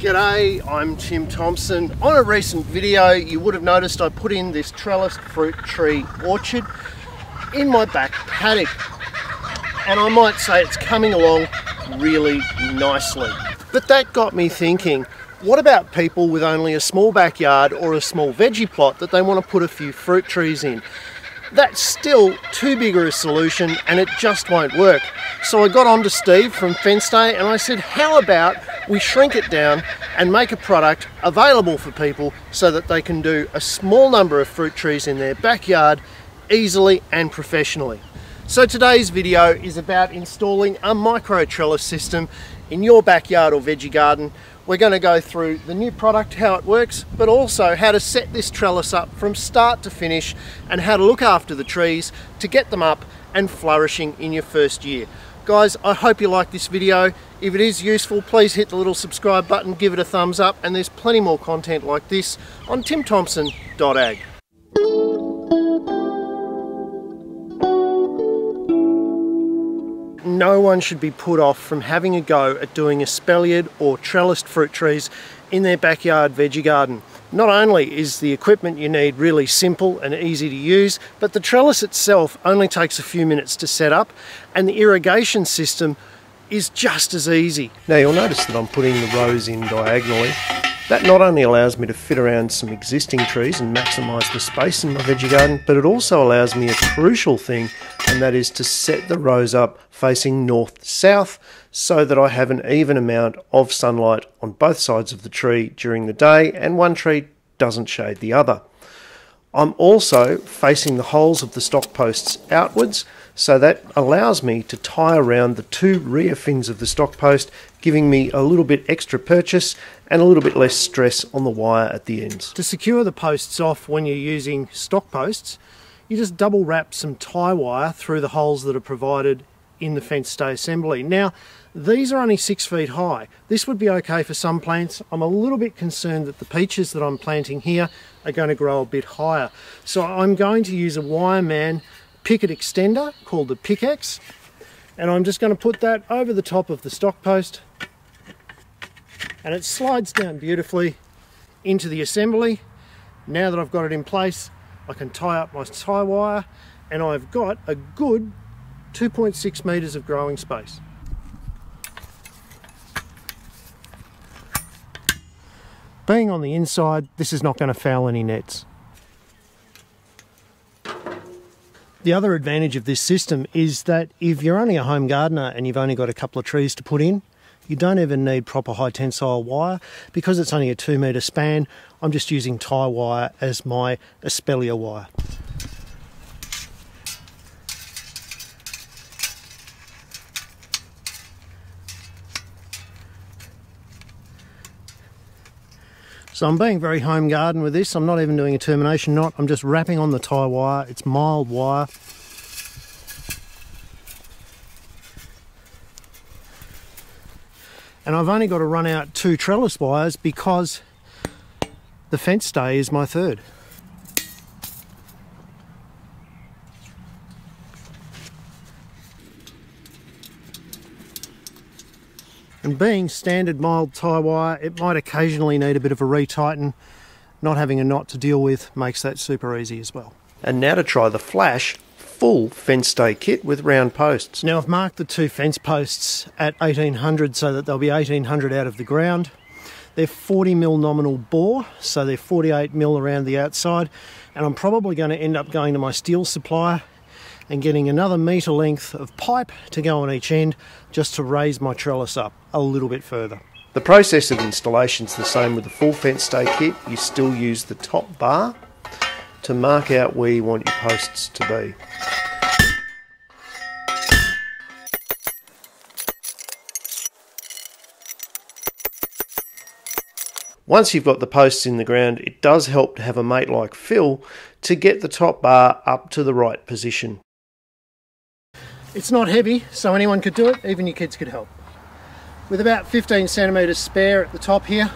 G'day, I'm Tim Thompson. On a recent video you would have noticed I put in this trellis fruit tree orchard in my back paddock, and I might say it's coming along really nicely. But that got me thinking, what about people with only a small backyard or a small veggie plot that they want to put a few fruit trees in? That's still too big a solution and it just won't work. So I got on to Steve from Fence Day and I said, how about we shrink it down and make a product available for people so that they can do a small number of fruit trees in their backyard easily and professionally. So today's video is about installing a micro trellis system in your backyard or veggie garden. We're going to go through the new product, how it works, but also how to set this trellis up from start to finish and how to look after the trees to get them up and flourishing in your first year. Guys, I hope you like this video. If it is useful, please hit the little subscribe button, give it a thumbs up, and there's plenty more content like this on timthompson.ag. No one should be put off from having a go at doing espaliered or trellised fruit trees in their backyard veggie garden. Not only is the equipment you need really simple and easy to use, but the trellis itself only takes a few minutes to set up, and the irrigation system is just as easy. Now you'll notice that I'm putting the rows in diagonally. That not only allows me to fit around some existing trees and maximise the space in my veggie garden, but it also allows me a crucial thing, and that is to set the rows up facing north-south so that I have an even amount of sunlight on both sides of the tree during the day and one tree doesn't shade the other. I'm also facing the holes of the stock posts outwards, so that allows me to tie around the two rear fins of the stock post, giving me a little bit extra purchase and a little bit less stress on the wire at the ends. To secure the posts off when you're using stock posts, you just double wrap some tie wire through the holes that are provided in the fence stay assembly. Now, these are only 6 feet high. This would be okay for some plants. I'm a little bit concerned that the peaches that I'm planting here are going to grow a bit higher. So I'm going to use a Wireman picket extender called the Pickaxe, and I'm just going to put that over the top of the stock post, and it slides down beautifully into the assembly. Now that I've got it in place, I can tie up my tie wire and I've got a good 2.6 metres of growing space. Being on the inside, this is not going to foul any nets. The other advantage of this system is that if you're only a home gardener and you've only got a couple of trees to put in, you don't even need proper high tensile wire. Because it's only a 2 metre span, I'm just using tie wire as my espalier wire. So I'm being very home garden with this. I'm not even doing a termination knot. I'm just wrapping on the tie wire. It's mild wire. And I've only got to run out 2 trellis wires because the fence stay is my third. And being standard mild tie wire, it might occasionally need a bit of a retighten. Not having a knot to deal with makes that super easy as well. And now to try the Flash full fence stay kit with round posts. Now I've marked the 2 fence posts at 1800 so that they'll be 1800 out of the ground. They're 40mm nominal bore, so they're 48mm around the outside, and I'm probably going to end up going to my steel supplier and getting another metre length of pipe to go on each end just to raise my trellis up a little bit further. The process of installation is the same with the full fence stay kit. You still use the top bar to mark out where you want your posts to be. Once you've got the posts in the ground, it does help to have a mate like Phil to get the top bar up to the right position. It's not heavy, so anyone could do it, even your kids could help. With about 15 centimetres spare at the top here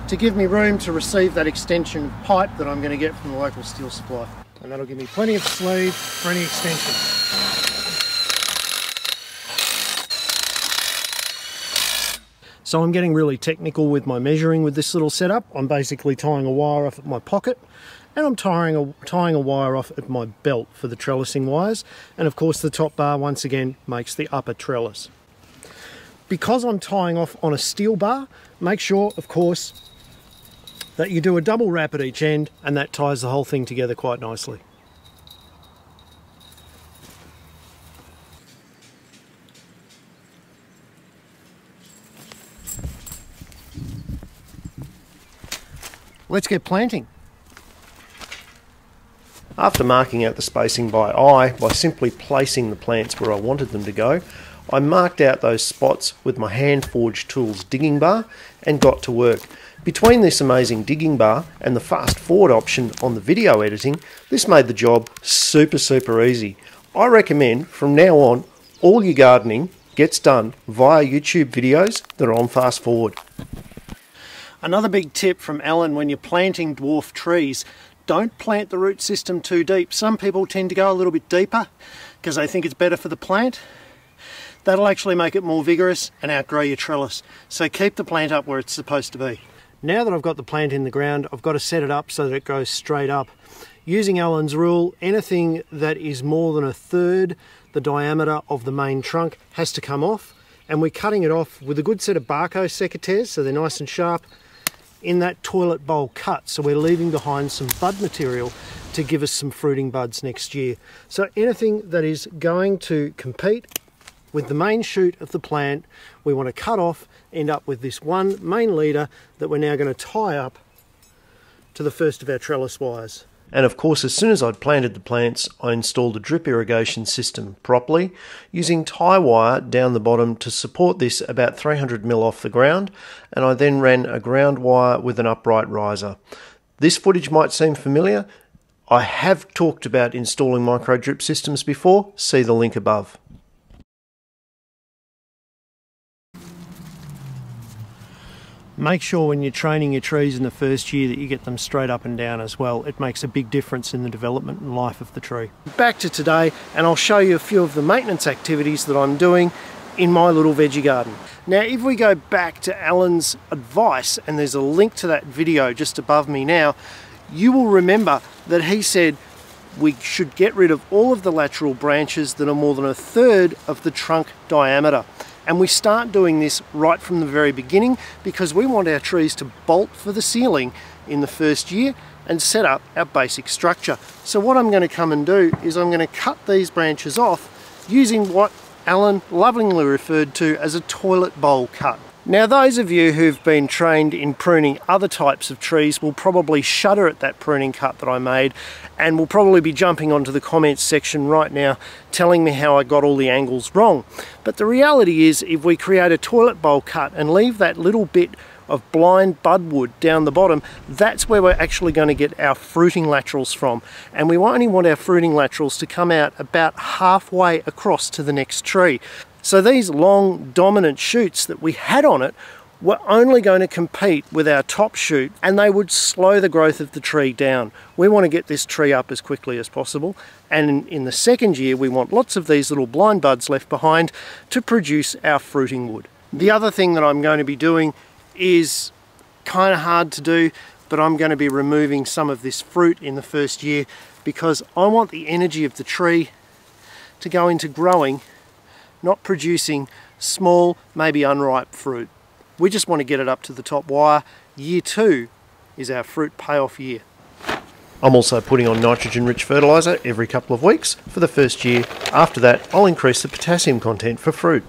to give me room to receive that extension pipe that I'm going to get from the local steel supply. And that'll give me plenty of sleeve for any extension. So I'm getting really technical with my measuring with this little setup. I'm basically tying a wire off at my pocket, and I'm tying a wire off at my belt for the trellising wires. And of course the top bar once again makes the upper trellis. Because I'm tying off on a steel bar, make sure of course that you do a double wrap at each end, and that ties the whole thing together quite nicely. Let's get planting. After marking out the spacing by eye, by simply placing the plants where I wanted them to go, I marked out those spots with my hand-forged tools digging bar and got to work. Between this amazing digging bar and the fast forward option on the video editing, this made the job super easy. I recommend from now on all your gardening gets done via YouTube videos that are on fast forward. Another big tip from Alan when you're planting dwarf trees: don't plant the root system too deep. Some people tend to go a little bit deeper because they think it's better for the plant. That'll actually make it more vigorous and outgrow your trellis. So keep the plant up where it's supposed to be. Now that I've got the plant in the ground, I've got to set it up so that it goes straight up. Using Alan's rule, anything that is more than 1/3 the diameter of the main trunk has to come off, and we're cutting it off with a good set of Barco secateurs so they're nice and sharp in that toilet bowl cut. So we're leaving behind some bud material to give us some fruiting buds next year. So anything that is going to compete with the main shoot of the plant, we want to cut off, end up with this one main leader that we're now going to tie up to the first of our trellis wires. And of course, as soon as I'd planted the plants, I installed a drip irrigation system properly, using tie wire down the bottom to support this about 300mm off the ground, and I then ran a ground wire with an upright riser. This footage might seem familiar. I have talked about installing micro drip systems before, see the link above. Make sure when you're training your trees in the first year that you get them straight up and down as well. It makes a big difference in the development and life of the tree. Back to today, and I'll show you a few of the maintenance activities that I'm doing in my little veggie garden. Now, if we go back to Alan's advice, and there's a link to that video just above me now, you will remember that he said we should get rid of all of the lateral branches that are more than 1/3 of the trunk diameter. And we start doing this right from the very beginning because we want our trees to bolt for the ceiling in the first year and set up our basic structure. So what I'm going to come and do is I'm going to cut these branches off using what Alan lovingly referred to as a toilet bowl cut. Now, those of you who've been trained in pruning other types of trees will probably shudder at that pruning cut that I made, and will probably be jumping onto the comments section right now telling me how I got all the angles wrong. But the reality is, if we create a toilet bowl cut and leave that little bit of blind budwood down the bottom, that's where we're actually going to get our fruiting laterals from. And we only want our fruiting laterals to come out about halfway across to the next tree. So these long dominant shoots that we had on it were only going to compete with our top shoot, and they would slow the growth of the tree down. We want to get this tree up as quickly as possible, and in the second year we want lots of these little blind buds left behind to produce our fruiting wood. The other thing that I'm going to be doing is kind of hard to do, but I'm going to be removing some of this fruit in the first year because I want the energy of the tree to go into growing, not producing small, maybe unripe fruit. We just want to get it up to the top wire. Year 2 is our fruit payoff year. I'm also putting on nitrogen-rich fertiliser every couple of weeks for the first year. After that, I'll increase the potassium content for fruit.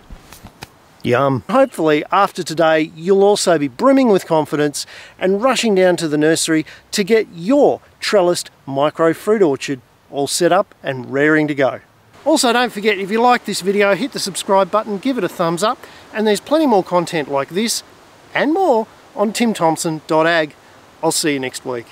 Yum. Hopefully, after today, you'll also be brimming with confidence and rushing down to the nursery to get your trellised micro fruit orchard all set up and raring to go. Also, don't forget, if you like this video, hit the subscribe button, give it a thumbs up, and there's plenty more content like this and more on timthompson.ag. I'll see you next week.